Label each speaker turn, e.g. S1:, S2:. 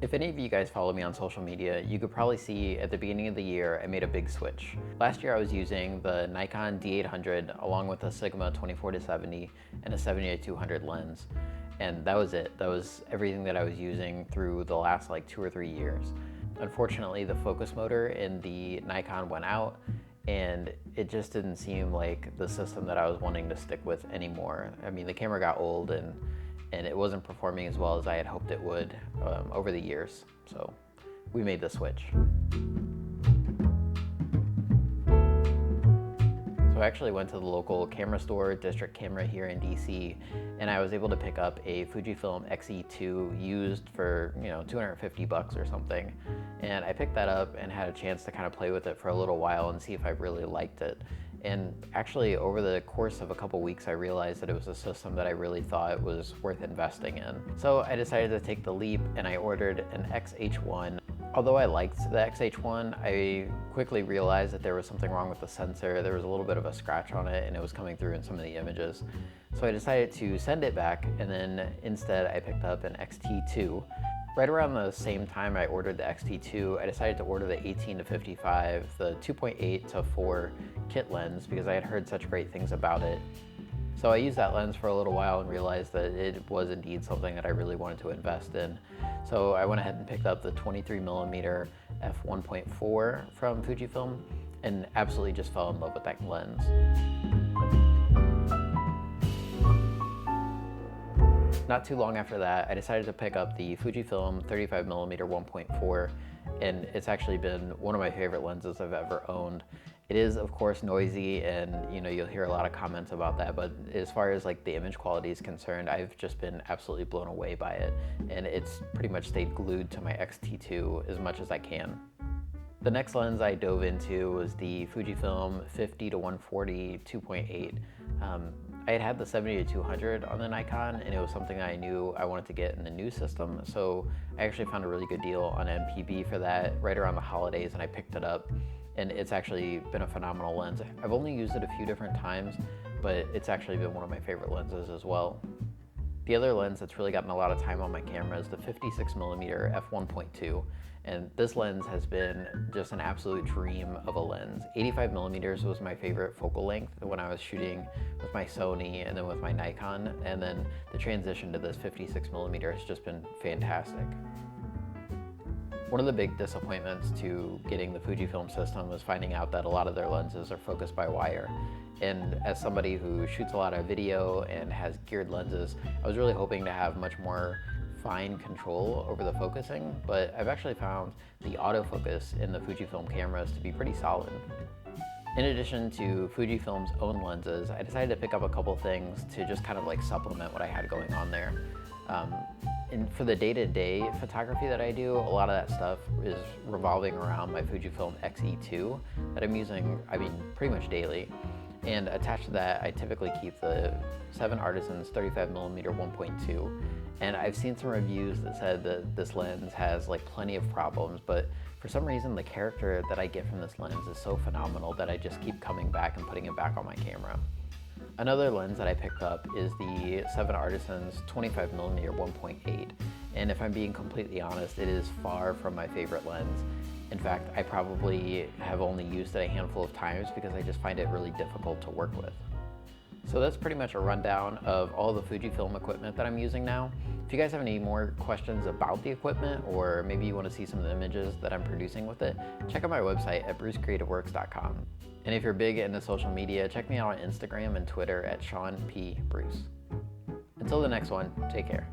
S1: If any of you guys follow me on social media, you could probably see at the beginning of the year I made a big switch. Last year I was using the Nikon D800 along with a Sigma 24-70 and a 70-200 lens. And that was it. That was everything that I was using through the last like 2 or 3 years. Unfortunately, the focus motor in the Nikon went out and it just didn't seem like the system that I was wanting to stick with anymore. I mean, the camera got old and it wasn't performing as well as I had hoped it would over the years. So we made the switch. So I actually went to the local camera store, District Camera here in DC, and I was able to pick up a Fujifilm X-E2 used for, $250 or something. And I picked that up and had a chance to kind of play with it for a little while and see if I really liked it. And actually, over the course of a couple weeks, I realized that it was a system that I really thought was worth investing in. So I decided to take the leap and I ordered an XH1. Although I liked the XH1, I quickly realized that there was something wrong with the sensor. There was a little bit of a scratch on it and it was coming through in some of the images. So I decided to send it back, and then instead I picked up an XT2. Right around the same time I ordered the XT2, I decided to order the 18-55, the 2.8-4 kit lens because I had heard such great things about it. So I used that lens for a little while and realized that it was indeed something that I really wanted to invest in. So I went ahead and picked up the 23mm f1.4 from Fujifilm and absolutely just fell in love with that lens. Not too long after that, I decided to pick up the Fujifilm 35mm 1.4, and it's actually been one of my favorite lenses I've ever owned. It is, of course, noisy, and you'll hear a lot of comments about that, but as far as like the image quality is concerned, I've just been absolutely blown away by it, and it's pretty much stayed glued to my X-T2 as much as I can. The next lens I dove into was the Fujifilm 50-140 2.8. I had the 70-200 on the Nikon, and it was something I knew I wanted to get in the new system, so I actually found a really good deal on MPB for that right around the holidays, and I picked it up, and it's actually been a phenomenal lens. I've only used it a few different times, but it's actually been one of my favorite lenses as well. The other lens that's really gotten a lot of time on my camera is the 56mm f1.2, and this lens has been just an absolute dream of a lens. 85mm was my favorite focal length when I was shooting with my Sony and then with my Nikon, and then the transition to this 56mm has just been fantastic. One of the big disappointments to getting the Fujifilm system was finding out that a lot of their lenses are focused by wire. And as somebody who shoots a lot of video and has geared lenses, I was really hoping to have much more fine control over the focusing, but I've actually found the autofocus in the Fujifilm cameras to be pretty solid. In addition to Fujifilm's own lenses, I decided to pick up a couple things to just kind of like supplement what I had going on there. And for the day-to-day photography that I do, a lot of that stuff is revolving around my Fujifilm X-E2 that I'm using, pretty much daily. And attached to that, I typically keep the 7 Artisans 35mm 1.2. And I've seen some reviews that said that this lens has like plenty of problems, but for some reason the character that I get from this lens is so phenomenal that I just keep coming back and putting it back on my camera. Another lens that I picked up is the 7 Artisans 25mm 1.8. And if I'm being completely honest, it is far from my favorite lens. In fact, I probably have only used it a handful of times because I just find it really difficult to work with. So that's pretty much a rundown of all the Fujifilm equipment that I'm using now. If you guys have any more questions about the equipment, or maybe you want to see some of the images that I'm producing with it, check out my website at brucecreativeworks.com. And if you're big into social media, check me out on Instagram and Twitter at Sean P. Bruce. Until the next one, take care.